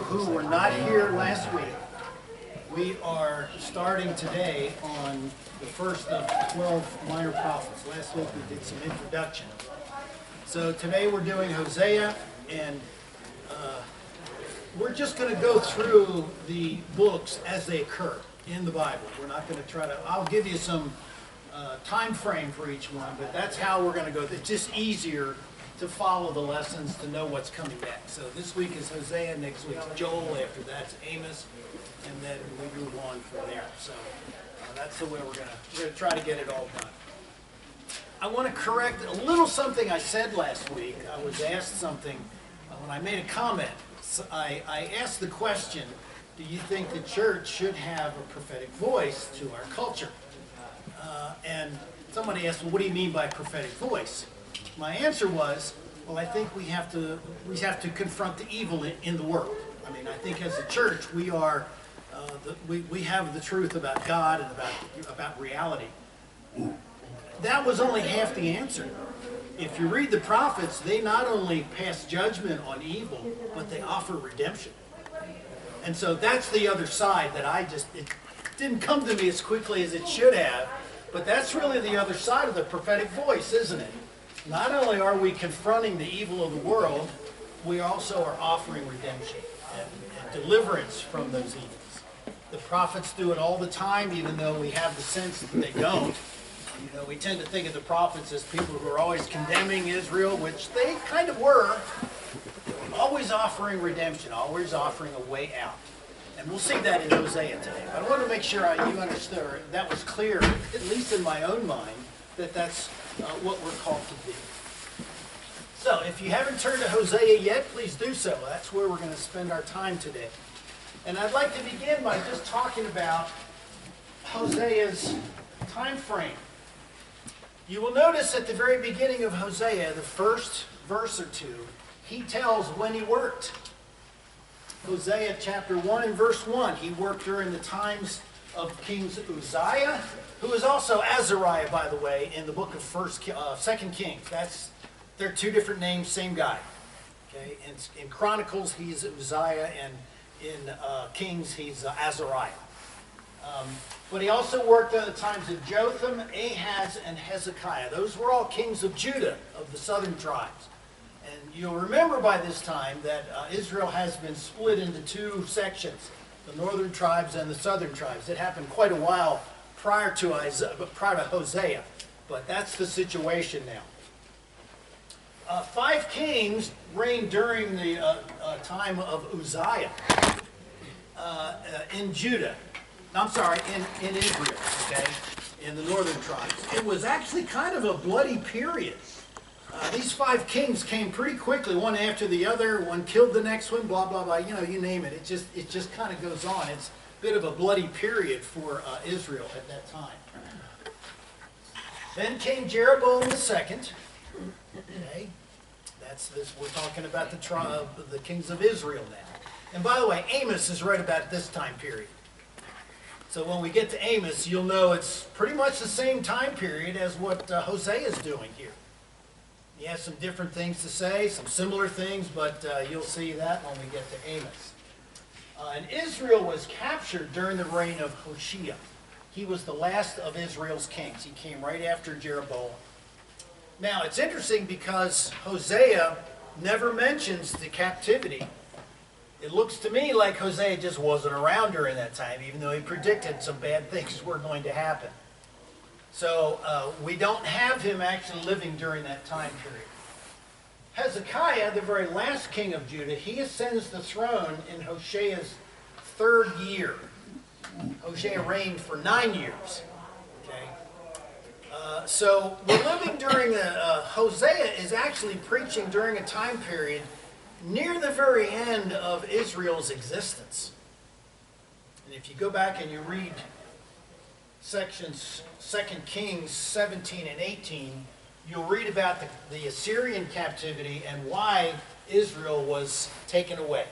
who were not here last week, we are starting today on the first of 12 minor prophets. Last week we did some introduction. So today we're doing Hosea, and we're just going to go through the books as they occur in the Bible. We're not going to try to, I'll give you some time frame for each one, but that's how we're going to go. It's just easier to follow the lessons, to know what's coming next. So this week is Hosea, next week's Joel, after that's Amos, and then we move on from there. So that's the way we're going to try to get it all done. I want to correct a little something I said last week. I was asked something when I made a comment. So I asked the question, do you think the church should have a prophetic voice to our culture? And somebody asked, well, what do you mean by prophetic voice? My answer was, well, I think we have to confront the evil in the world. I mean, I think as a church we are we have the truth about God and about reality. That was only half the answer. If you read the prophets, they not only pass judgment on evil, but they offer redemption. And so that's the other side that it didn't come to me as quickly as it should have, but that's really the other side of the prophetic voice, isn't it? Not only are we confronting the evil of the world, we also are offering redemption and deliverance from those evils. The prophets do it all the time, even though we have the sense that they don't. You know, we tend to think of the prophets as people who are always condemning Israel, which they kind of were, always offering redemption, always offering a way out. And we'll see that in Hosea today. But I want to make sure you understood, or that was clear, at least in my own mind, that that's what we're called to be. So if you haven't turned to Hosea yet, please do so. That's where we're going to spend our time today. And I'd like to begin by just talking about Hosea's time frame. You will notice at the very beginning of Hosea, the first verse or two, he tells when he worked. Hosea chapter 1 and verse 1, he worked during the times of King Uzziah, who is also Azariah, by the way, in the book of 2 Kings. They're two different names, same guy. Okay, in Chronicles he's Uzziah, and in Kings he's Azariah. But he also worked at the times of Jotham, Ahaz, and Hezekiah. Those were all kings of Judah, of the southern tribes. And you'll remember by this time that Israel has been split into two sections, the northern tribes and the southern tribes. It happened quite a while prior to Hosea, but that's the situation now. 5 kings reigned during the time of Uzziah in Judah. I'm sorry, in Israel, okay, in the northern tribes. It was actually kind of a bloody period. These 5 kings came pretty quickly, one after the other. One killed the next one, blah, blah, blah, you name it. It just kind of goes on. It's a bit of a bloody period for Israel at that time. Then came Jeroboam II. Okay, that's this. We're talking about the kings of Israel now. And by the way, Amos is right about this time period. So when we get to Amos, you'll know it's pretty much the same time period as what Hosea is doing here. He has some different things to say, some similar things, but you'll see that when we get to Amos. And Israel was captured during the reign of Hosea. He was the last of Israel's kings. He came right after Jeroboam. Now, it's interesting because Hosea never mentions the captivity. It looks to me like Hosea just wasn't around during that time, even though he predicted some bad things were going to happen. So we don't have him actually living during that time period. Hezekiah, the very last king of Judah, he ascends the throne in Hosea's 3rd year. Hosea reigned for 9 years. Okay? So we're living during Hosea is actually preaching during a time period near the very end of Israel's existence. And if you go back and you read sections 2 Kings 17 and 18, you'll read about the Assyrian captivity and why Israel was taken away.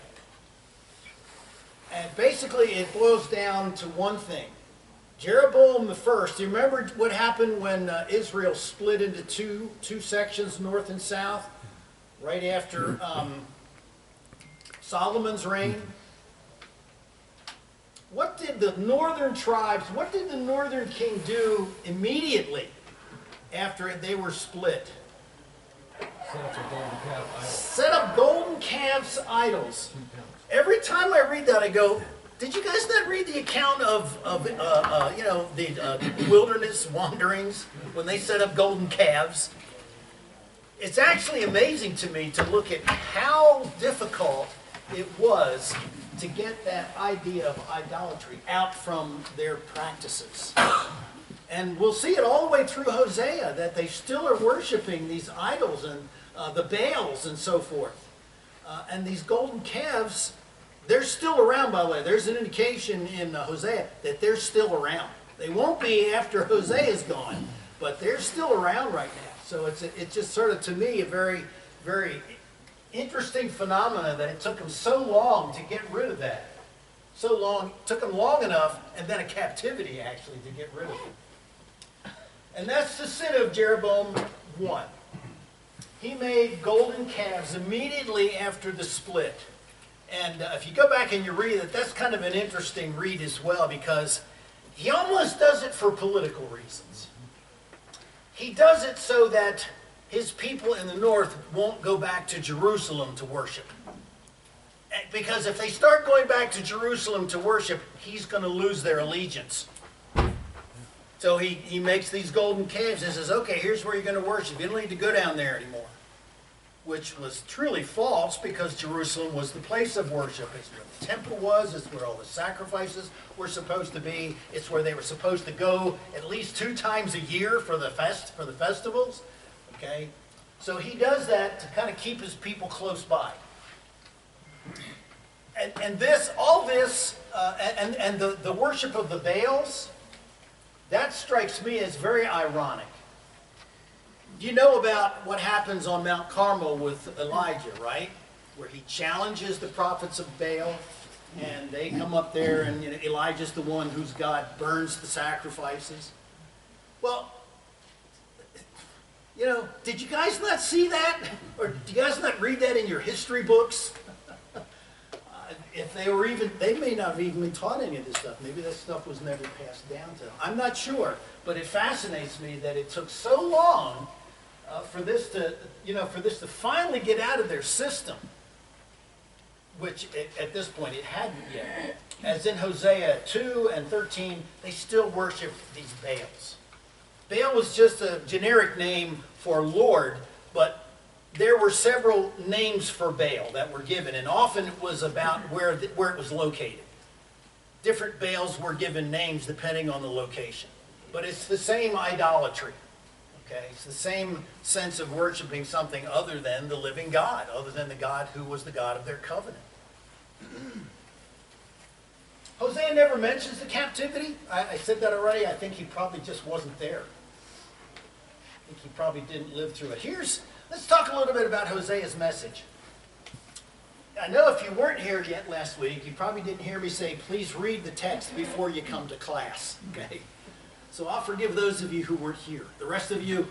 And basically it boils down to one thing. Jeroboam the first, do you remember what happened when Israel split into two sections, north and south, right after Solomon's reign? what did the northern tribes, what did the northern king do immediately after they were split? Set up golden calves idols. Every time I read that, I go, did you guys not read the account of the wilderness wanderings when they set up golden calves? It's actually amazing to me to look at how difficult it was to get that idea of idolatry out from their practices. And we'll see it all the way through Hosea, that they still are worshiping these idols and the Baals and so forth. And these golden calves, they're still around, by the way. There's an indication in Hosea that they're still around. They won't be after Hosea's gone, but they're still around right now. So it's just sort of, to me, a very, very interesting phenomenon that it took them so long to get rid of that. So long, it took them long enough, and then a captivity, actually, to get rid of it. And that's the sin of Jeroboam I. He made golden calves immediately after the split. And if you go back and you read it, that's kind of an interesting read as well, because he almost does it for political reasons. He does it so that his people in the north won't go back to Jerusalem to worship. Because if they start going back to Jerusalem to worship, he's going to lose their allegiance. So he makes these golden calves and says, okay, here's where you're going to worship. You don't need to go down there anymore. Which was truly false, because Jerusalem was the place of worship. It's where the temple was. It's where all the sacrifices were supposed to be. It's where they were supposed to go at least 2 times a year for the festivals. Okay, so he does that to kind of keep his people close by. And this, all this, and the worship of the Baals, that strikes me as very ironic. You know about what happens on Mount Carmel with Elijah, right? Where he challenges the prophets of Baal, and they come up there, and Elijah's the one whose God burns the sacrifices. Well, did you guys not see that? Or did you guys not read that in your history books? If they were even, they may not have even been taught any of this stuff. Maybe that stuff was never passed down to them. I'm not sure, but it fascinates me that it took so long for this to finally get out of their system, which at this point it hadn't yet. As in Hosea 2 and 13, they still worship these Baals. Baal was just a generic name for Lord, but there were several names for Baal that were given, and often it was about where it was located. Different Baals were given names depending on the location. But it's the same idolatry. Okay? It's the same sense of worshiping something other than the living God, other than the God who was the God of their covenant. Hosea never mentions the captivity. I said that already. I think he probably just wasn't there. I think he probably didn't live through it. Let's talk a little bit about Hosea's message. I know if you weren't here yet last week, you probably didn't hear me say, please read the text before you come to class. Okay? So I'll forgive those of you who weren't here. The rest of you,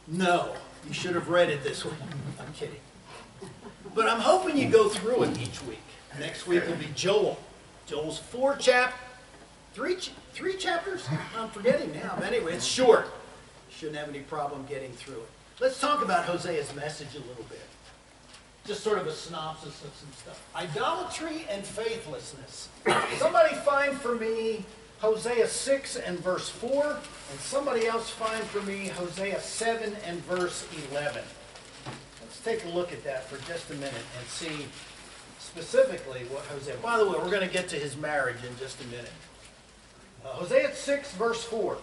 no. You should have read it this week. I'm kidding. But I'm hoping you go through it each week. Next week will be Joel. Joel's 3 chapters? I'm forgetting now. But anyway, it's short. Shouldn't have any problem getting through it. Let's talk about Hosea's message a little bit. Just sort of a synopsis of some stuff. Idolatry and faithlessness. Somebody find for me Hosea 6 and verse 4, and somebody else find for me Hosea 7 and verse 11. Let's take a look at that for just a minute and see specifically what Hosea... By the way, we're going to get to his marriage in just a minute. Hosea 6 verse 4.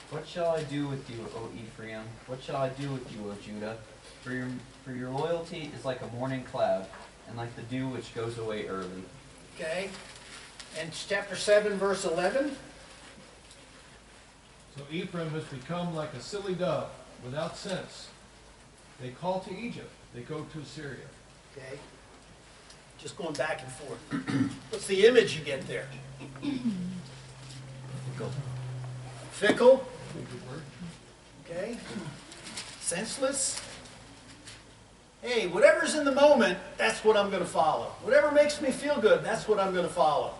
What shall I do with you, O Ephraim? What shall I do with you, O Judah? For your loyalty is like a morning cloud, and like the dew which goes away early. Okay. And chapter 7, verse 11. So Ephraim has become like a silly dove, without sense. They call to Egypt. They go to Assyria. Okay. Just going back and forth. What's the image you get there? Fickle. Fickle. Okay. Senseless. Hey, whatever's in the moment, that's what I'm going to follow. Whatever makes me feel good, that's what I'm going to follow.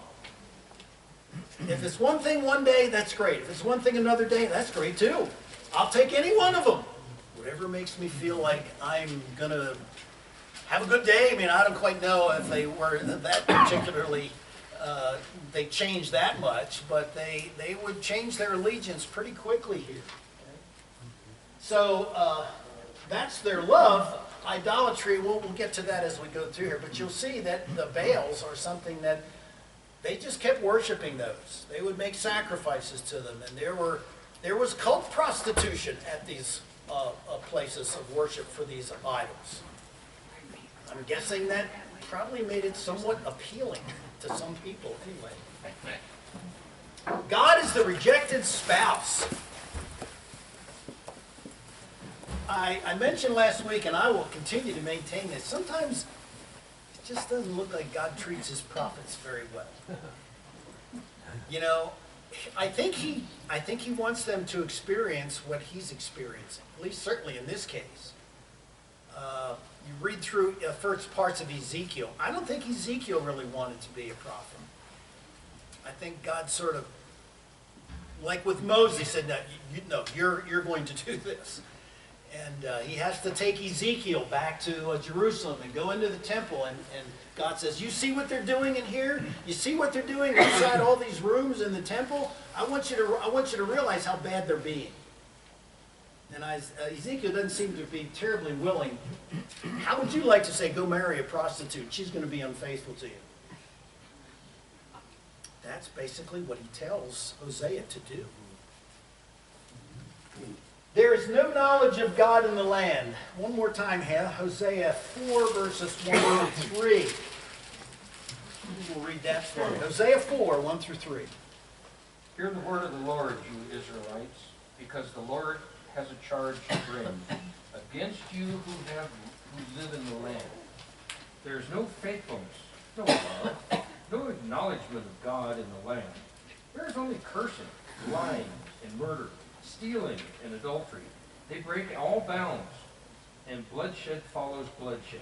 If it's one thing one day, that's great. If it's one thing another day, that's great too. I'll take any one of them. Whatever makes me feel like I'm going to have a good day. I mean, I don't quite know if they were that particularly, they changed that much, but they would change their allegiance pretty quickly here. So that's their love. Idolatry, we'll get to that as we go through here, but you'll see that the Baals are something that they just kept worshiping those. They would make sacrifices to them, and there was cult prostitution at these places of worship for these idols. I'm guessing that probably made it somewhat appealing to some people anyway. God is the rejected spouse. I mentioned last week, and I will continue to maintain this, sometimes it just doesn't look like God treats his prophets very well. You know, I think he wants them to experience what he's experiencing, at least certainly in this case. You read through first parts of Ezekiel. I don't think Ezekiel really wanted to be a prophet. I think God sort of, like with Moses, he said, no, you're going to do this. And he has to take Ezekiel back to Jerusalem and go into the temple. And God says, you see what they're doing in here? You see what they're doing inside all these rooms in the temple? I want you to realize how bad they're being. And Ezekiel doesn't seem to be terribly willing. How would you like to say, go marry a prostitute? She's going to be unfaithful to you. That's basically what he tells Hosea to do. There is no knowledge of God in the land. One more time here, Hosea 4, verses 1 through 3. We'll read that for you. Hosea 4, 1 through 3. Hear the word of the Lord, you Israelites, because the Lord has a charge to bring against you who live in the land. There is no faithfulness, no love, no acknowledgement of God in the land. There is only cursing, lying, and murder, stealing and adultery. They break all bounds, and bloodshed follows bloodshed.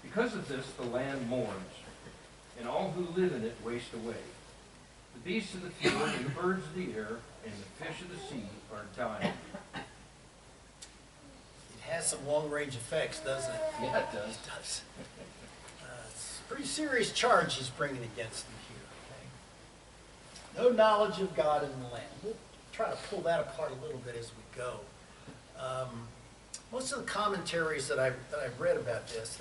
Because of this, the land mourns, and all who live in it waste away. The beasts of the field and the birds of the air and the fish of the sea are dying. It has some long-range effects, doesn't it? Yeah, it does. It does. It's a pretty serious charge he's bringing against them here. Okay? No knowledge of God in the land. We'll try to pull that apart a little bit as we go. Most of the commentaries that I've read about this,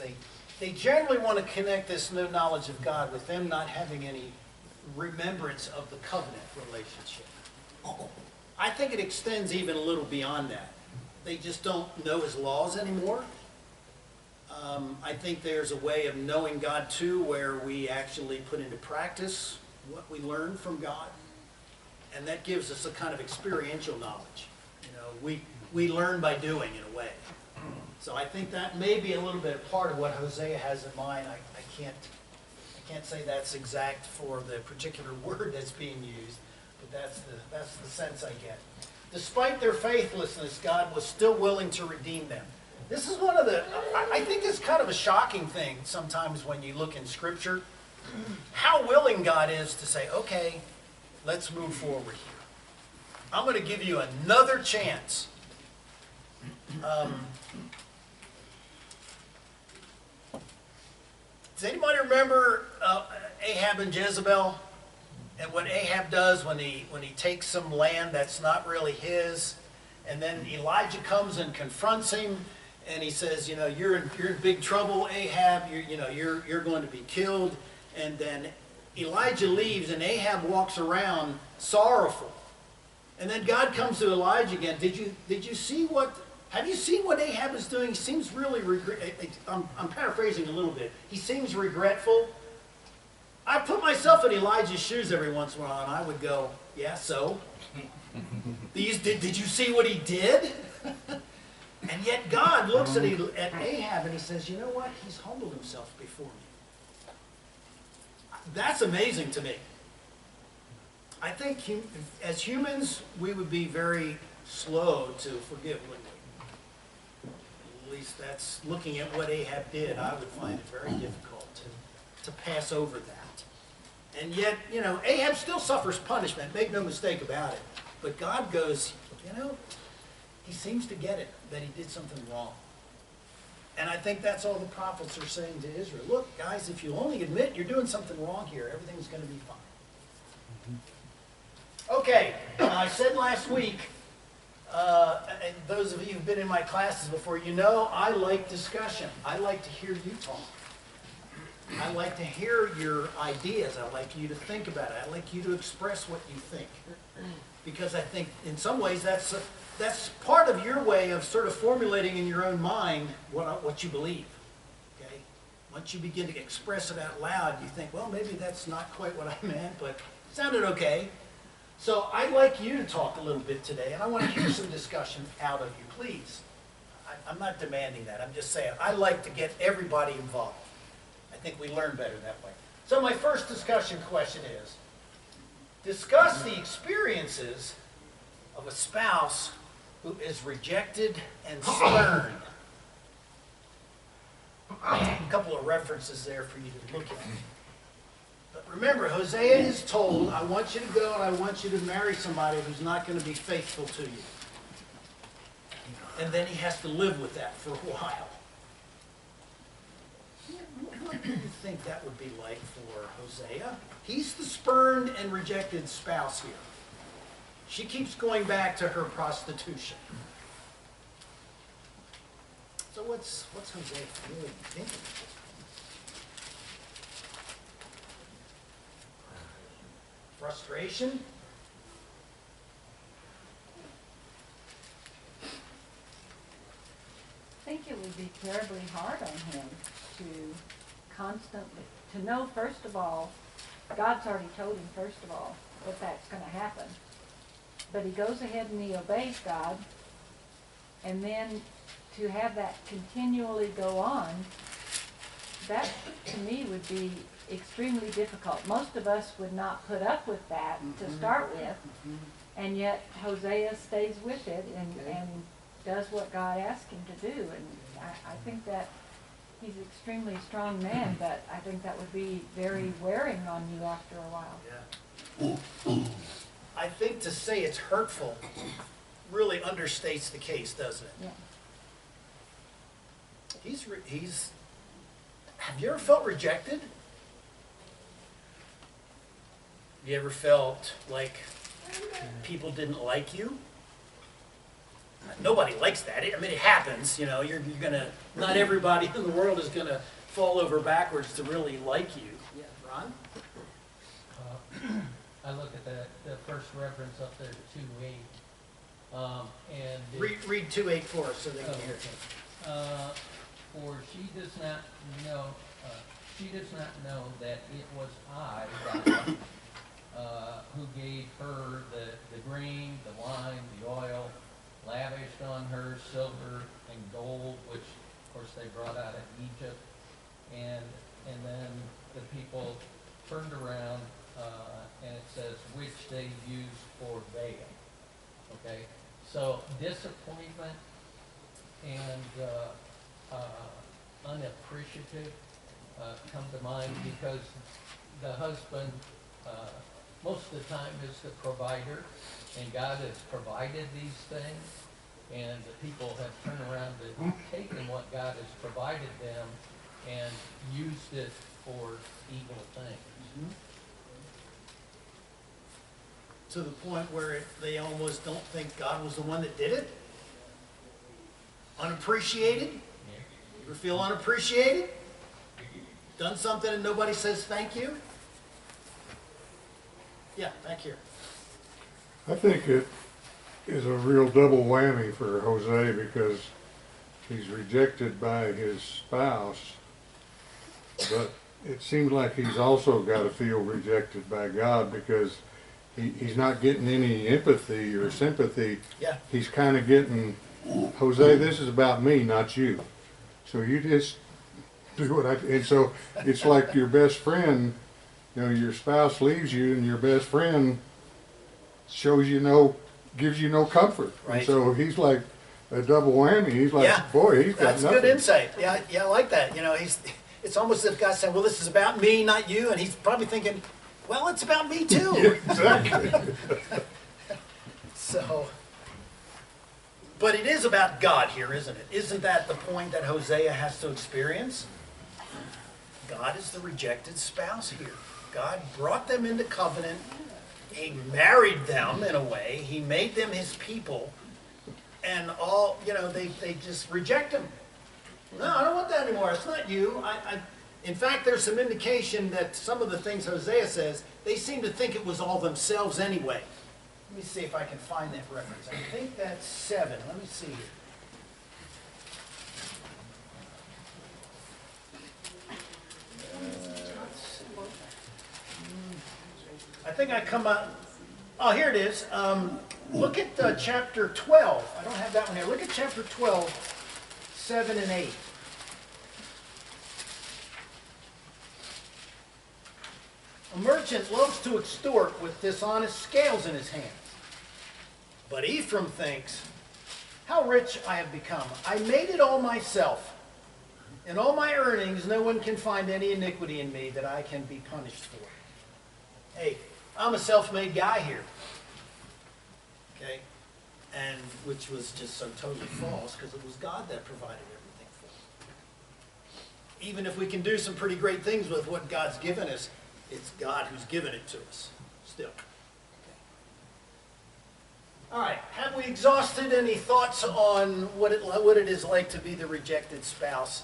they generally want to connect this no knowledge of God with them not having any remembrance of the covenant relationship. I think it extends even a little beyond that. They just don't know his laws anymore. I think there's a way of knowing God too where we actually put into practice what we learn from God. And that gives us a kind of experiential knowledge. You know, we learn by doing in a way. So I think that may be a little bit a part of what Hosea has in mind. I can't say that's exact for the particular word that's being used, but that's the sense I get. Despite their faithlessness, God was still willing to redeem them. This is one of the, I think it's kind of a shocking thing sometimes when you look in Scripture, how willing God is to say, okay, let's move forward here. I'm going to give you another chance. Does anybody remember Ahab and Jezebel? And what Ahab does when he takes some land that's not really his, and then Elijah comes and confronts him, and he says, you know, you're in big trouble, Ahab. You're going to be killed. And then Elijah leaves, and Ahab walks around sorrowful. And then God comes to Elijah again. Did you see what? Have you seen what Ahab is doing? He seems really I'm paraphrasing a little bit. He seems regretful. I put myself in Elijah's shoes every once in a while, and I would go, yeah, so? Did you see what he did? And yet God looks at Ahab and he says, you know what? He's humbled himself before me. That's amazing to me. I think as humans, we would be very slow to forgive, wouldn't we? At least that's looking at what Ahab did. I would find it very difficult to pass over that. And yet, you know, Ahab still suffers punishment, make no mistake about it. But God goes, you know, he seems to get it, that he did something wrong. And I think that's all the prophets are saying to Israel. Look, guys, if you only admit you're doing something wrong here, everything's going to be fine. Okay, I said last week, and those of you who've been in my classes before, you know I like discussion. I like to hear you talk. I like to hear your ideas. I like you to think about it. I like you to express what you think. Because I think in some ways that's part of your way of sort of formulating in your own mind what you believe. Okay? Once you begin to express it out loud, you think, well, maybe that's not quite what I meant, but it sounded okay. So I'd like you to talk a little bit today, and I want to hear some discussion out of you, please. I'm not demanding that. I'm just saying I like to get everybody involved. I think we learn better that way. So my first discussion question is, discuss the experiences of a spouse who is rejected and spurned. A couple of references there for you to look at. But remember, Hosea is told, I want you to go and I want you to marry somebody who's not going to be faithful to you. And then he has to live with that for a while. What do you think that would be like for Hosea? He's the spurned and rejected spouse here. She keeps going back to her prostitution. So what's Hosea really thinking? Frustration? I think it would be terribly hard on him to constantly, to know, first of all, God's already told him, first of all, that that's going to happen. But he goes ahead and he obeys God, and then to have that continually go on, that to me would be extremely difficult. Most of us would not put up with that to start with, and yet Hosea stays with it and does what God asked him to do. And I think that he's an extremely strong man, but I think that would be very wearing on you after a while. Yeah. I think to say it's hurtful really understates the case, doesn't it? Yeah. Have you ever felt rejected? Have you ever felt like people didn't like you? Nobody likes that. I mean, it happens, you know, you're gonna, not everybody in the world is gonna fall over backwards to really like you. Yeah, Ron? I look at the first reference up there, 2:8, and Read 2:8 for us so they can hear it. For she does not know that it was I, God, who gave her the grain, the wine, the oil, lavished on her silver and gold, which of course they brought out of Egypt, and then the people turned around, and it says which they used for Baal. Okay, so disappointment and unappreciative come to mind, because the husband most of the time is the provider, and God has provided these things, and the people have turned around and taken what God has provided them and used it for evil things. To the point where they almost don't think God was the one that did it? Unappreciated? You ever feel unappreciated? Done something and nobody says thank you? Yeah, back here. I think it is a real double whammy for Jose, because he's rejected by his spouse, but it seems like he's also got to feel rejected by God, because he's not getting any empathy or sympathy. Yeah. He's kind of getting, Jose, this is about me, not you. So you just do what and so it's like your best friend, you know, your spouse leaves you and your best friend shows you gives you no comfort. Right. And so he's like a double whammy. He's like, Yeah. boy, he's got That's nothing. good insight. Yeah, I like that. You know, it's almost as if God's saying, well, this is about me, not you. And he's probably thinking, Well, it's about me too. Exactly. So, but it is about God here, isn't it? Isn't that the point that Hosea has to experience? God is the rejected spouse here. God brought them into covenant. He married them in a way. He made them his people. And all, they just reject him. No, I don't want that anymore. It's not you. In fact, there's some indication that some of the things Hosea says, they seem to think it was all themselves anyway. Let me see if I can find that reference. I think that's 7. Let me see here. I think I come up. Oh, here it is. Look at chapter 12. I don't have that one here. Look at chapter 12, 7 and 8. A merchant loves to extort with dishonest scales in his hands. But Ephraim thinks, how rich I have become. I made it all myself. In all my earnings, no one can find any iniquity in me that I can be punished for. Hey, I'm a self-made guy here. Okay? And which was just so totally false because it was God that provided everything for us. Even if we can do some pretty great things with what God's given us, it's God who's given it to us still. Okay. All right. Have we exhausted any thoughts on what it is like to be the rejected spouse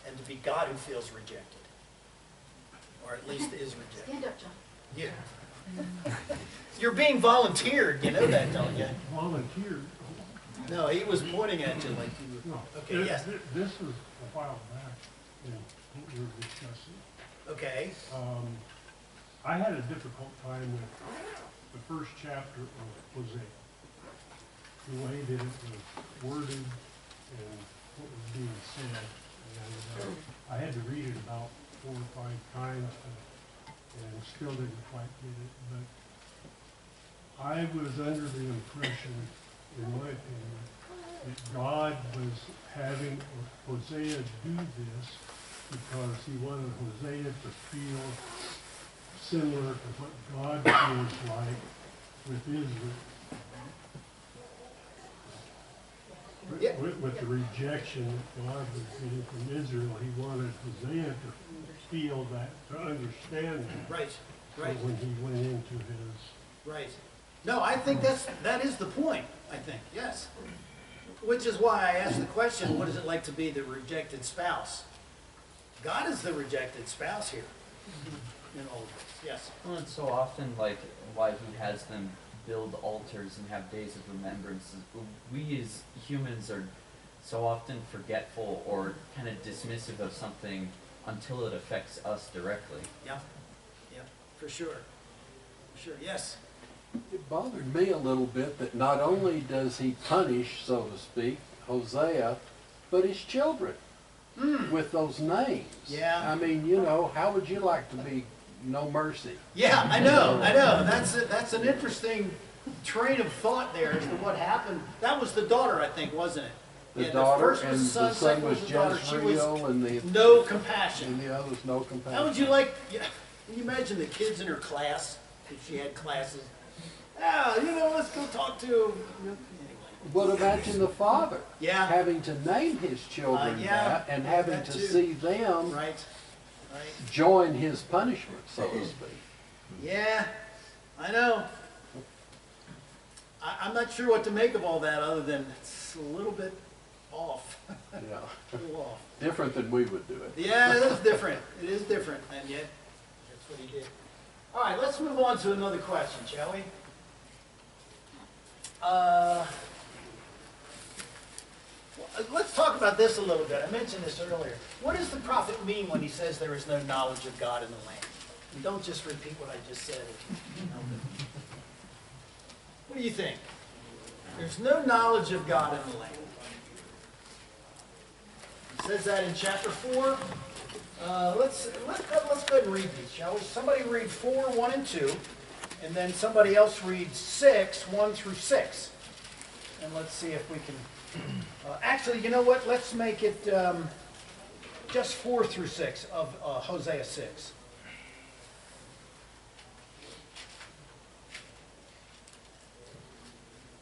and to be God who feels rejected? Or at least is rejected. Stand up, John. Yeah. You're being volunteered, you know that, don't you? Volunteered? No, he was pointing at you like you were. No. Okay, yes. This was a while back, what we were discussing. Okay. I had a difficult time with the first chapter of Hosea. The way that it was worded and what was being said. And I had to read it about 4 or 5 times and still didn't quite get it. But I was under the impression, in my opinion, that God was having Hosea do this because he wanted Hosea to feel similar to what God feels like with Israel. Yeah. With the rejection that God was getting from Israel, he wanted Hosea to feel that, to understand that. Right. Right. When he went into his... Right. No, I think that is the point, I think, yes. Which is why I asked the question, what is it like to be the rejected spouse? God is the rejected spouse here in all of this, yes. Well, it's so often like why he has them build altars and have days of remembrance. We as humans are so often forgetful or kind of dismissive of something until it affects us directly. Yeah, yeah, for sure. For sure, yes. It bothered me a little bit that not only does he punish, so to speak, Hosea, but his children with those names. Yeah. I mean, how would you like to be no mercy? Yeah, I know. That's an interesting train of thought there as to what happened. That was the daughter, I think, wasn't it? The Yeah, daughter, the first and was the son, the son second was was the daughter. She was Jezreel, and the no compassion. and the others no compassion. How would you like, can you imagine the kids in her class, if she had classes? Let's go talk to, anyway. What imagine the father Yeah. having to name his children yeah, that and having that to too. see them Right. join his punishment, so to speak. Yeah, I know. I'm not sure what to make of all that other than it's a little bit off. Yeah. A little off. Different than we would do it. Yeah, it is different. It is different, and yet that's what he did. All right, let's move on to another question, shall we? Let's talk about this a little bit. I mentioned this earlier. What does the prophet mean when he says there is no knowledge of God in the land? And don't just repeat what I just said. What do you think? There's no knowledge of God in the land. It says that in chapter 4. Let's go ahead and read these, shall we? Somebody read 4, 1 and 2, and then somebody else read 6, 1 through 6. And let's see if we can... actually, you know what? Let's make it just 4 through 6 of Hosea 6.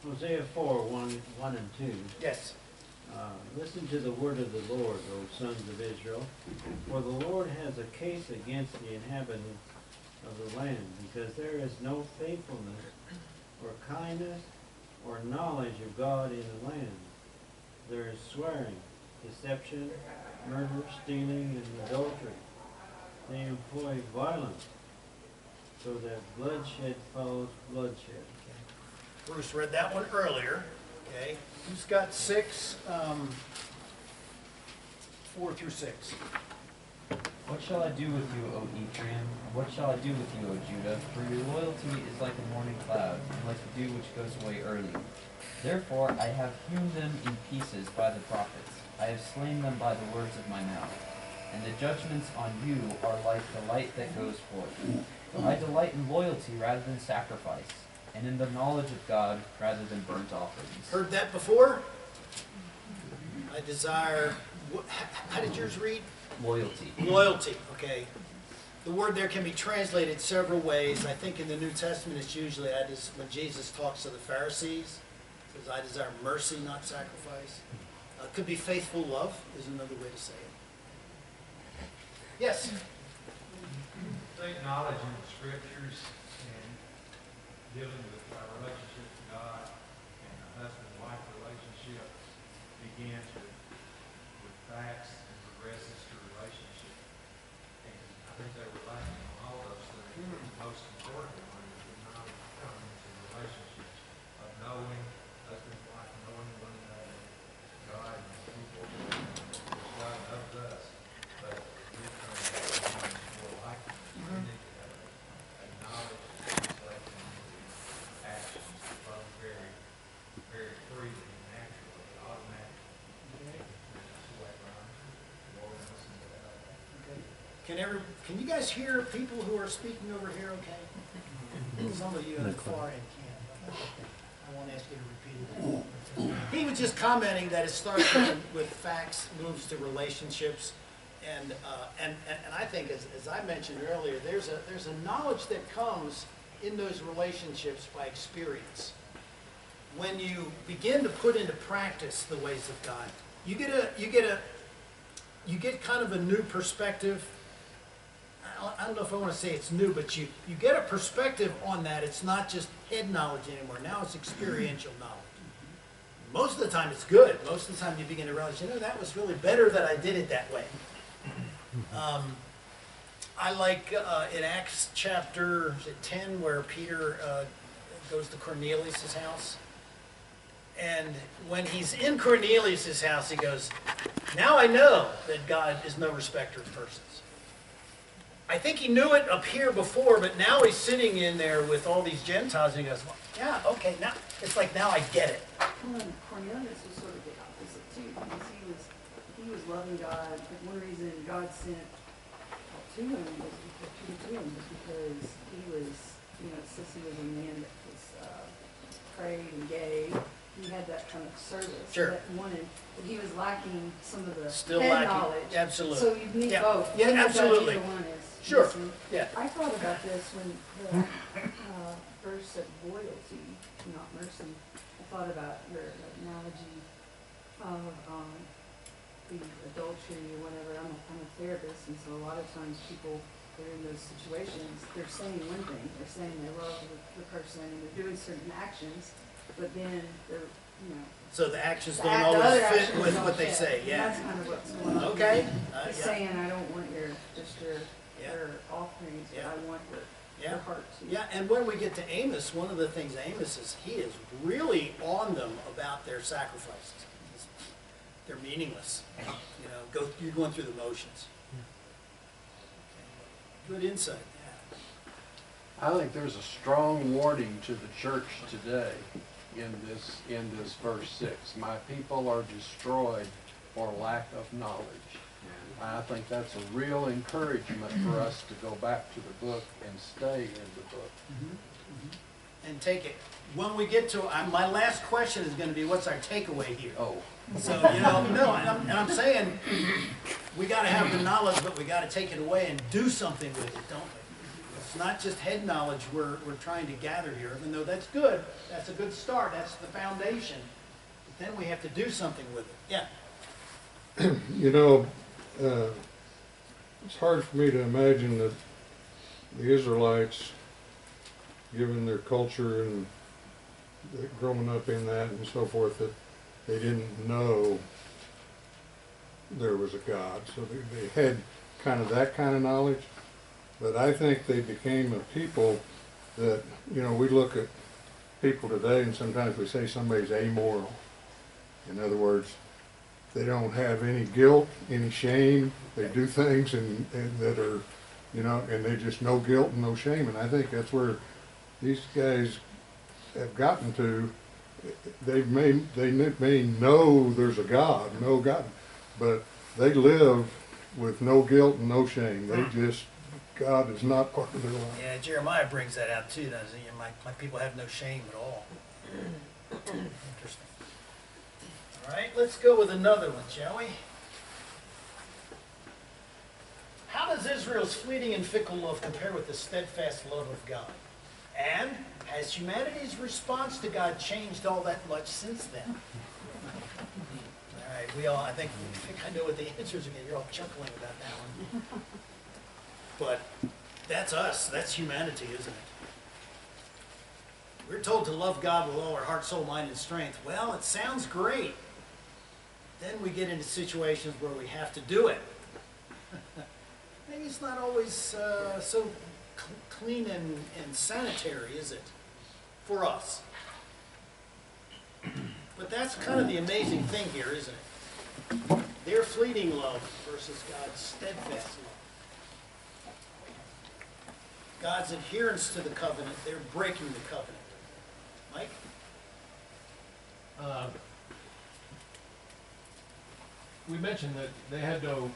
Hosea 4, 1 and 2. Yes. Listen to the word of the Lord, O sons of Israel. For the Lord has a case against the inhabitants of the land, because there is no faithfulness or kindness or knowledge of God in the land. There is swearing, deception, murder, stealing, and adultery. They employ violence, so that bloodshed follows bloodshed. Bruce read that one earlier. Okay. Who's got 6, 4 through 6? What shall I do with you, O Ephraim? What shall I do with you, O Judah? For your loyalty is like a morning cloud, and like the dew which goes away early. Therefore I have hewn them in pieces by the prophets. I have slain them by the words of my mouth. And the judgments on you are like the light that goes forth. I delight in loyalty rather than sacrifice, and in the knowledge of God rather than burnt offerings. Heard that before? I desire, how did yours read? Loyalty. Loyalty, okay. The word there can be translated several ways. I think in the New Testament it's usually, when Jesus talks to the Pharisees, it says, I desire mercy, not sacrifice. Could be faithful love is another way to say it. Yes? Take knowledge in the scriptures and dealing with our relationship to God and a husband-wife relationship begins with facts and progresses to relationship. And I think they were lacking on all those things. The most important one is the knowledge coming into relationships of knowing husband-wife, knowing one another, God and people. Because God loves us, but we come more like Him. We need to have a knowledge translated into actions that flow very, very freely and naturally, automatically. That's the way it runs. Lord knows that. Okay. Can you guys hear people who are speaking over here okay? Some of you in the far end can't. I won't ask you to repeat it. He was just commenting that it starts with facts, moves to relationships, and I think, as I mentioned earlier, there's a knowledge that comes in those relationships by experience. When you begin to put into practice the ways of God, you get kind of a new perspective. I don't know if I want to say it's new, but you get a perspective on that. It's not just head knowledge anymore. Now it's experiential knowledge. Most of the time it's good. Most of the time you begin to realize, that was really better that I did it that way. I like in Acts chapter 10 where Peter goes to Cornelius' house. And when he's in Cornelius' house, he goes, now I know that God is no respecter of persons. I think he knew it up here before, but now he's sitting in there with all these Gentiles, and he goes, well, yeah, okay, now it's like now I get it. Well, and Cornelius was sort of the opposite too, because he was loving God. But one reason God sent to him was because he was, it says he was a man that was prayed and gave. He had that kind of service Sure. that wanted, but he was lacking some of the Still head lacking. knowledge. Absolutely. So you need Yeah. both. Yeah, One is absolutely. either one is Sure. missing. Yeah. I thought about this when the verse said loyalty, not mercy. I thought about your analogy of the adultery or whatever. I'm a therapist, and so a lot of times people, they're in those situations, they're saying one thing, they're saying they love the person and they're doing certain actions, but then they're, So the actions the don't the always other fit actions with don't what they fit. say. And Yeah. that's kind of what's going on. Okay. He's Yeah. saying, I don't want your Yeah. offerings, but Yeah. I want Yeah. your heart too. Yeah, and when we get to Amos, one of the things Amos is, he is really on them about their sacrifices. They're meaningless. You're going through the motions. Okay. Good insight. Yeah. I think there's a strong warning to the church today in this verse 6. My people are destroyed for lack of knowledge. I think that's a real encouragement for us to go back to the book and stay in the book. And take it. When we get to, my last question is going to be, what's our takeaway here? Oh. So, I'm saying we got to have the knowledge, but we got to take it away and do something with it, don't we? It's not just head knowledge we're trying to gather here, even though that's good. That's a good start. That's the foundation. But then we have to do something with it. Yeah. You know, it's hard for me to imagine that the Israelites, given their culture and growing up in that and so forth, that they didn't know there was a God. So they had kind of that kind of knowledge. But I think they became a people that, you know, we look at people today and sometimes we say somebody's amoral. In other words, they don't have any guilt, any shame. They do things and that are, you know, and they just no guilt and no shame. And I think that's where these guys have gotten to. They may know there's a God, but they live with no guilt and no shame. They just, God is not part of their life. Yeah, Jeremiah brings that out too, doesn't he? My people have no shame at all. Interesting. All right, let's go with another one, shall we? How does Israel's fleeting and fickle love compare with the steadfast love of God? And has humanity's response to God changed all that much since then? All right, I think I know what the answers are. You're all chuckling about that one. But that's us. That's humanity, isn't it? We're told to love God with all our heart, soul, mind, and strength. Well, it sounds great. Then we get into situations where we have to do it. Maybe it's not always so clean and sanitary, is it? For us. But that's kind of the amazing thing here, isn't it? Their fleeting love versus God's steadfast love. God's adherence to the covenant, they're breaking the covenant. Mike? We mentioned that they had no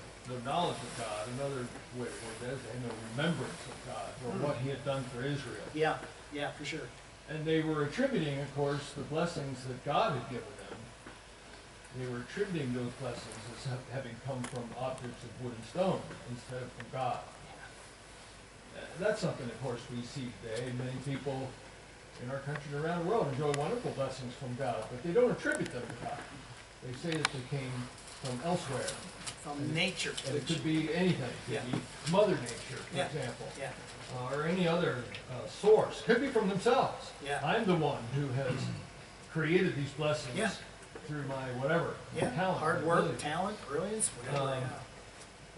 knowledge of God. Another way they had no remembrance of God or what He had done for Israel. Yeah, for sure. And they were attributing, of course, the blessings that God had given them. They were attributing those blessings as having come from objects of wood and stone instead of from God. That's something, of course, we see today. Many people in our country and around the world enjoy wonderful blessings from God, but they don't attribute them to God. They say that they came from elsewhere. From nature. And it could be anything. It could be Mother Nature, for example. Yeah. Or any other source. Could be from themselves. Yeah. I'm the one who has created these blessings through my whatever, my talent. Hard work, talent, brilliance, whatever.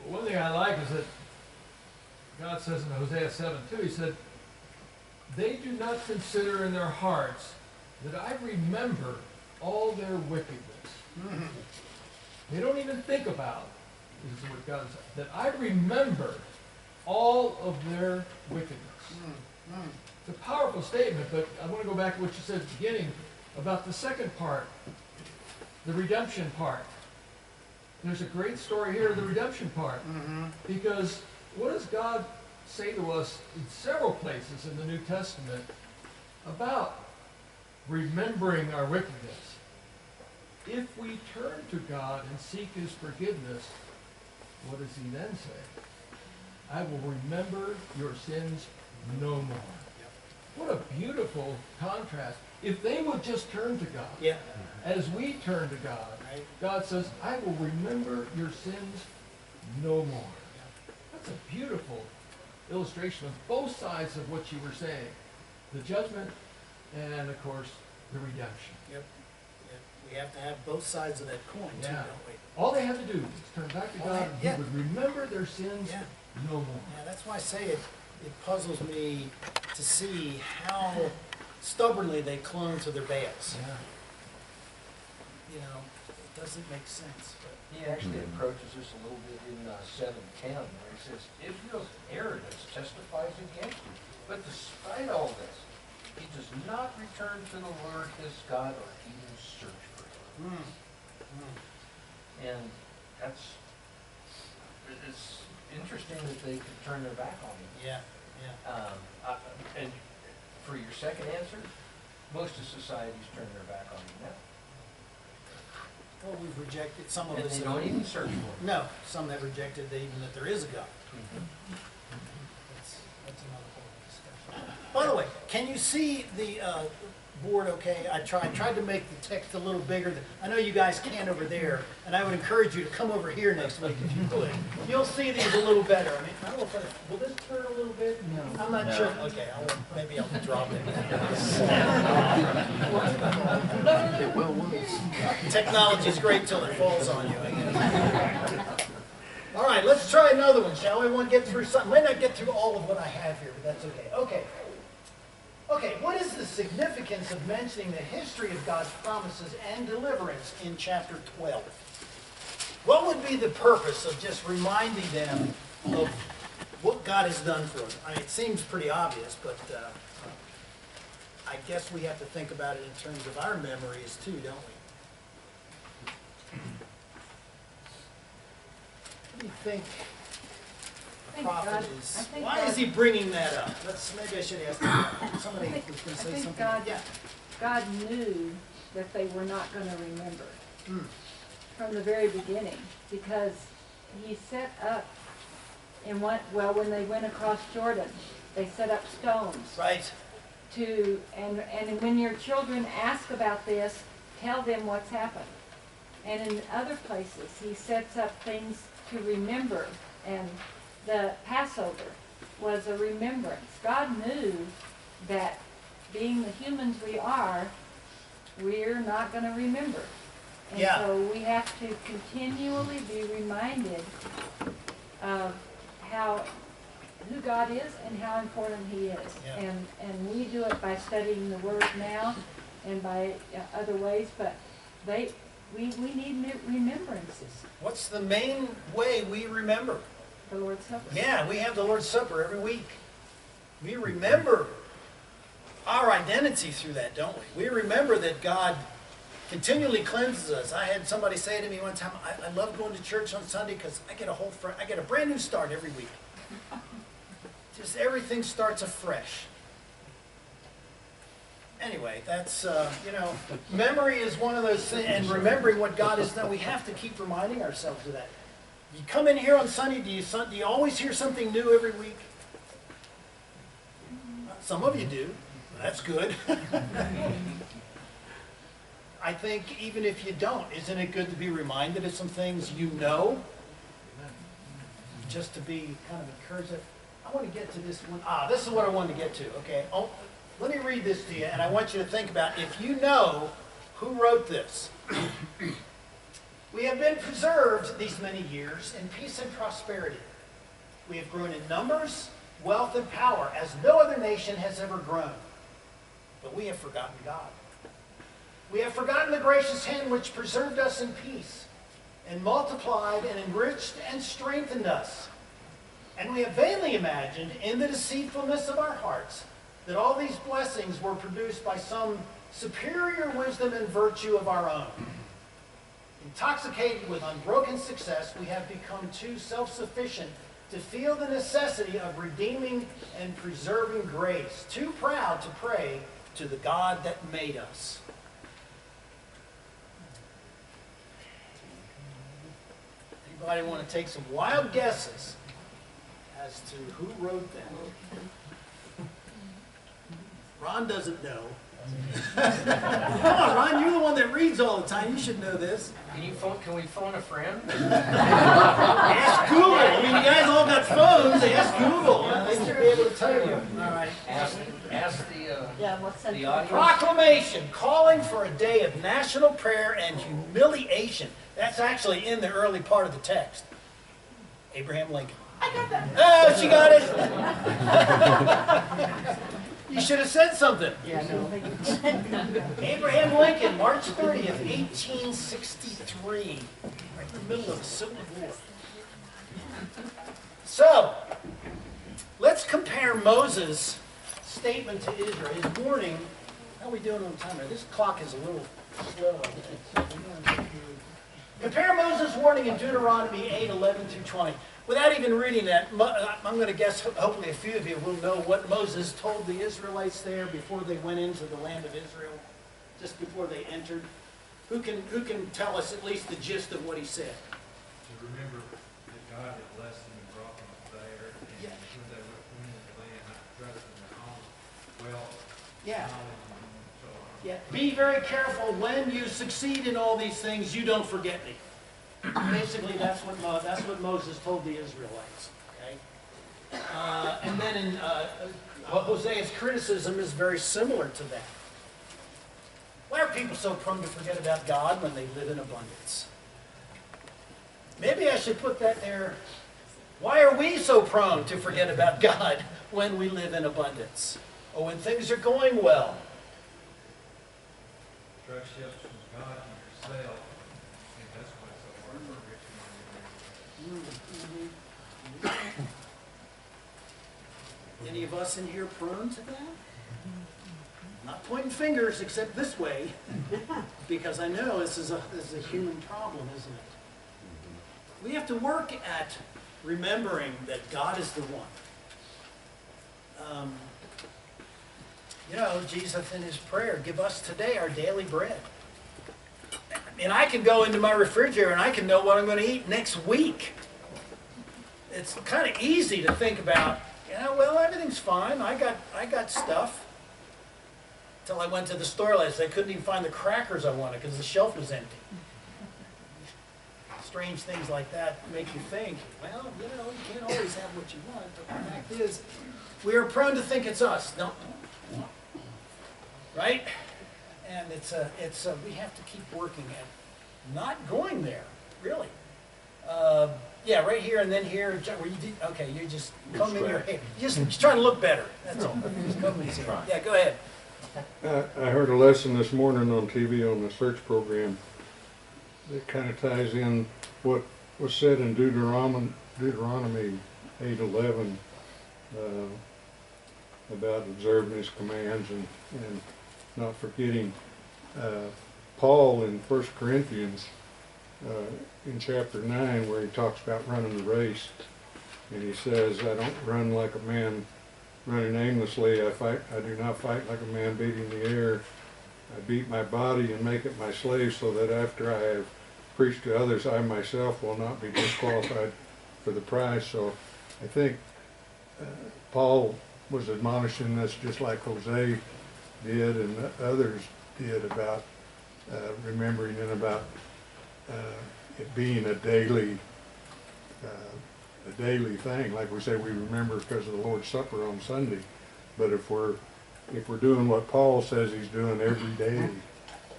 One thing I like is that God says in Hosea 7:2, He said, they do not consider in their hearts that I remember all their wickedness. Mm-hmm. They don't even think about, this is what God said, that I remember all of their wickedness. Mm-hmm. It's a powerful statement, but I want to go back to what you said at the beginning about the second part, the redemption part. There's a great story here, the redemption part, because what does God say to us in several places in the New Testament about remembering our wickedness? If we turn to God and seek His forgiveness, what does He then say? I will remember your sins no more. What a beautiful contrast. If they would just turn to God, as we turn to God, God says, I will remember your sins no more. That's a beautiful illustration of both sides of what you were saying. The judgment and, of course, the redemption. Yep. We have to have both sides of that coin, too, don't we? All they have to do is turn back to God and He would remember their sins no more. Yeah, that's why I say it puzzles me to see how stubbornly they clung to their Baals. Yeah. You know, it doesn't make sense. But he actually approaches this a little bit in 7:10, where he says, Israel's arrogance testifies against you. But despite all this, he does not return to the Lord his God or even search for him. And it's interesting that they could turn their back on him. And for your second answer, most of society's turned their back on him now. Well, we've rejected some of And us. they don't even search for him. No, some have rejected even that there is a God. That's By the way, can you see the board okay? I tried to make the text a little bigger. I know you guys can over there, and I would encourage you to come over here next week if you could. You'll see these a little better. I mean, I don't know if will this turn a little bit? No. I'm not sure. Okay, maybe I'll drop it. It will once. Technology's great till it falls on you, I guess. All right, let's try another one, shall we? Want to get through something? Might not get through all of what I have here, but that's okay. Okay, what is the significance of mentioning the history of God's promises and deliverance in chapter 12? What would be the purpose of just reminding them of what God has done for them? I mean, it seems pretty obvious, but I guess we have to think about it in terms of our memories too, don't we? What do you think? Prophet is. Why is he bringing that up? Maybe I should ask that. Somebody was going to say something. God knew that they were not going to remember from the very beginning, because he set up when they went across Jordan, they set up stones. Right. And when your children ask about this, tell them what's happened. And in other places, he sets up things to remember, and the Passover was a remembrance. God knew that being the humans we are, we're not going to remember. And so we have to continually be reminded of who God is and how important he is. Yeah. And we do it by studying the Word now and by other ways, but we need remembrances. What's the main way we remember? The Lord's Supper. Yeah, we have the Lord's Supper every week. We remember our identity through that, don't we? We remember that God continually cleanses us. I had somebody say to me one time, I love going to church on Sunday because I get a brand new start every week. Just everything starts afresh. Anyway, that's, memory is one of those things, and remembering what God has done, we have to keep reminding ourselves of that. You come in here on Sunday, do you always hear something new every week? Some of you do. That's good. I think even if you don't, isn't it good to be reminded of some things you know? Just to be kind of encouraged. I want to get to this one. This is what I wanted to get to, okay? Let me read this to you, and I want you to think about if you know who wrote this. We have been preserved these many years in peace and prosperity. We have grown in numbers, wealth, and power as no other nation has ever grown. But we have forgotten God. We have forgotten the gracious hand which preserved us in peace and multiplied and enriched and strengthened us. And we have vainly imagined in the deceitfulness of our hearts that all these blessings were produced by some superior wisdom and virtue of our own. Intoxicated with unbroken success, we have become too self-sufficient to feel the necessity of redeeming and preserving grace, too proud to pray to the God that made us. Anybody want to take some wild guesses as to who wrote that? Ron doesn't know. Come on, Ron, you're the one that reads all the time. You should know this. Can we phone a friend? Ask Google. I mean, you guys all got phones. Ask Google. They should be able to tell you. All right. Ask the audience. Proclamation calling for a day of national prayer and humiliation. That's actually in the early part of the text. Abraham Lincoln. I got that. Oh, she got it. You should have said something. Yeah, no. Abraham Lincoln, March 30th, 1863. Right in the middle of the Civil War. So, let's compare Moses' statement to Israel, his warning. How are we doing on time? This clock is a little slow, I think. Compare Moses' warning in Deuteronomy 8:11 through 20. Without even reading that, I'm going to guess hopefully a few of you will know what Moses told the Israelites there before they went into the land of Israel, just before they entered. Who can tell us at least the gist of what he said? To remember that God had blessed them and brought them up there, and when they went into the land, wealth, Yeah. knowledge, and so on. Yeah. Be very careful when you succeed in all these things, you don't forget me. Basically, that's what Moses told the Israelites. Okay. And then in Hosea's criticism is very similar to that. Why are people so prone to forget about God when they live in abundance? Maybe I should put that there. Why are we so prone to forget about God when we live in abundance? Or when things are going well? Trust shifts from God to yourself, and that's why it's so hard for a rich man to marry. Any of us in here prone to that? Not pointing fingers except this way, because I know this is a human problem, isn't it? We have to work at remembering that God is the one. Jesus in his prayer, give us today our daily bread. And I can go into my refrigerator and I can know what I'm going to eat next week. It's kind of easy to think about, well, everything's fine. I got stuff. Until I went to the store last night, I couldn't even find the crackers I wanted because the shelf was empty. Strange things like that make you think, well, you can't always have what you want, but the fact is, we are prone to think it's us, don't we? Right? And we have to keep working at not going there, really. Yeah, right here and then here, where you did, okay, you're just combing your hair. Just trying to look better, that's all. Just combing his hair. Yeah, go ahead. I heard a lesson this morning on TV on the search program that kind of ties in what was said in Deuteronomy 8:11 about observing his commands and not forgetting. Paul in 1 Corinthians in chapter 9, where he talks about running the race, and he says, I don't run like a man running aimlessly. I do not fight like a man beating the air. I beat my body and make it my slave, so that after I have preached to others, I myself will not be disqualified for the prize. So I think Paul was admonishing us just like Hosea did and others did about remembering and about it being a daily thing. Like we say, we remember because of the Lord's Supper on Sunday. But if we're doing what Paul says he's doing every day,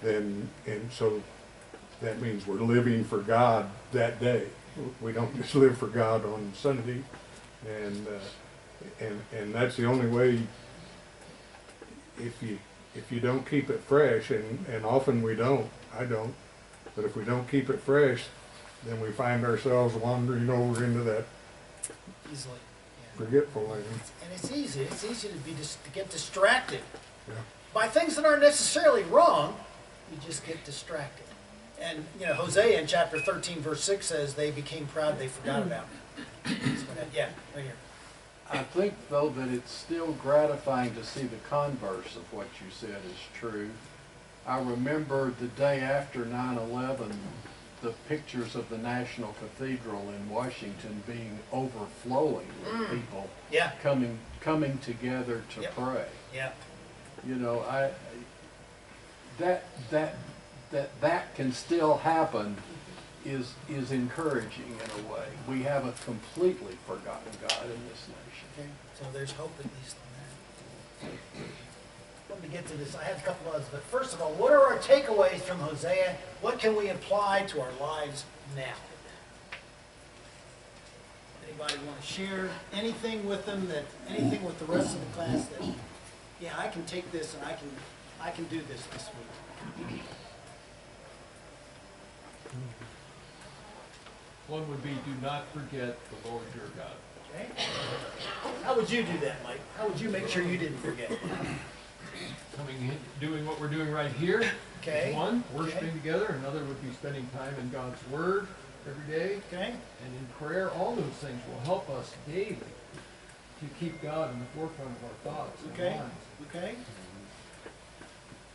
then so that means we're living for God that day. We don't just live for God on Sunday, and that's the only way. If you don't keep it fresh, and often we don't, I don't, but if we don't keep it fresh, then we find ourselves wandering over into that Easily. forgetful land. And it's easy. It's easy to get distracted Yeah. by things that aren't necessarily wrong. You just get distracted. And Hosea in chapter 13, verse 6 says, "They became proud; they forgot about me." Yeah, right here. I think, though, that it's still gratifying to see the converse of what you said is true. I remember the day after 9/11, the pictures of the National Cathedral in Washington being overflowing with people Yeah. coming together to Yep. pray. Yeah. That can still happen is encouraging in a way. We haven't completely forgotten God in this nation. Okay. So there's hope at least on that. Let me get to this. I have a couple others, but first of all, what are our takeaways from Hosea? What can we apply to our lives now? Anybody want to share anything with them anything with the rest of the class that, yeah, I can take this and I can do this week. One would be, do not forget the Lord your God. Okay. How would you do that, Mike? How would you make sure you didn't forget? Coming in, doing what we're doing right here. Okay. One, worshiping together. Another would be spending time in God's Word every day. Okay. And in prayer. All those things will help us daily to keep God in the forefront of our thoughts and Okay. minds. Okay.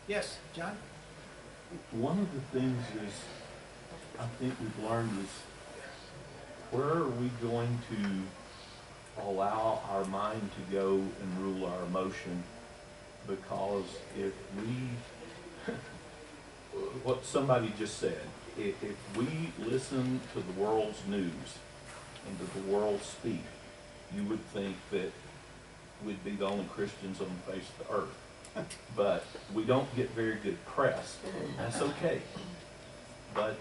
Yes, John? One of the things is, I think we've learned is, where are we going to allow our mind to go and rule our emotion because if we, what somebody just said, if we listen to the world's news and to the world speak, you would think that we'd be the only Christians on the face of the earth. But we don't get very good press. That's okay. But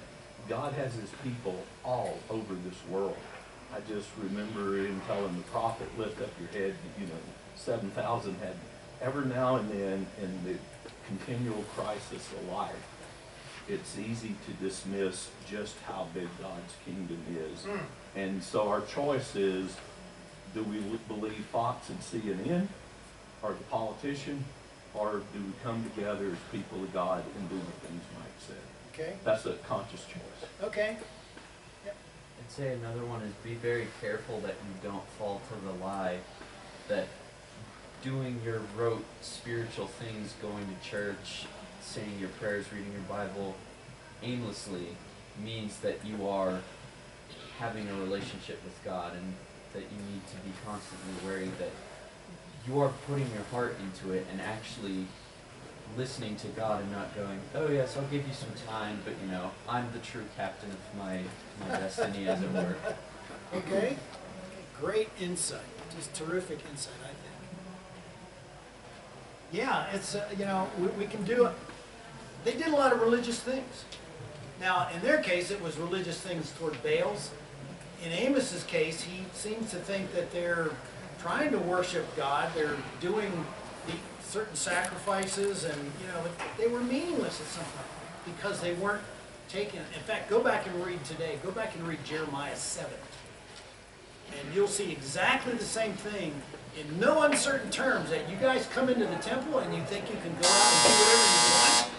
God has his people all over this world. I just remember him telling the prophet, lift up your head, 7,000 had every now and then in the continual crisis of life. It's easy to dismiss just how big God's kingdom is. And so our choice is, do we believe Fox and CNN or the politician, or do we come together as people of God and do the things Mike said? Okay. That's a conscious choice. Okay. I'd say another one is be very careful that you don't fall to the lie that doing your rote spiritual things, going to church, saying your prayers, reading your Bible aimlessly means that you are having a relationship with God, and that you need to be constantly wary that you are putting your heart into it and actually listening to God and not going, oh yes, I'll give you some time, but I'm the true captain of my destiny, as it were. Okay. Great insight. Just terrific insight, I think. Yeah, it's, we can do it. They did a lot of religious things. Now, in their case, it was religious things toward Baals. In Amos's case, he seems to think that they're trying to worship God. They're doing certain sacrifices, and they were meaningless at some point because they weren't taken. In fact, go back and read today. Go back and read Jeremiah 7, and you'll see exactly the same thing in no uncertain terms. That you guys come into the temple and you think you can go out and do whatever you want.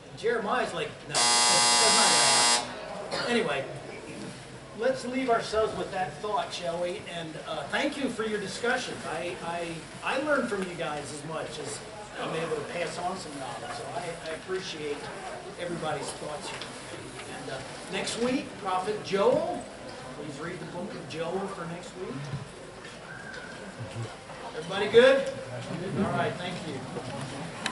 And Jeremiah's like, no, that's not going to happen. Anyway. Let's leave ourselves with that thought, shall we? And thank you for your discussion. I learned from you guys as much as I'm able to pass on some knowledge. So I appreciate everybody's thoughts here. And next week, Prophet Joel. Please read the book of Joel for next week. Everybody good? All right, thank you.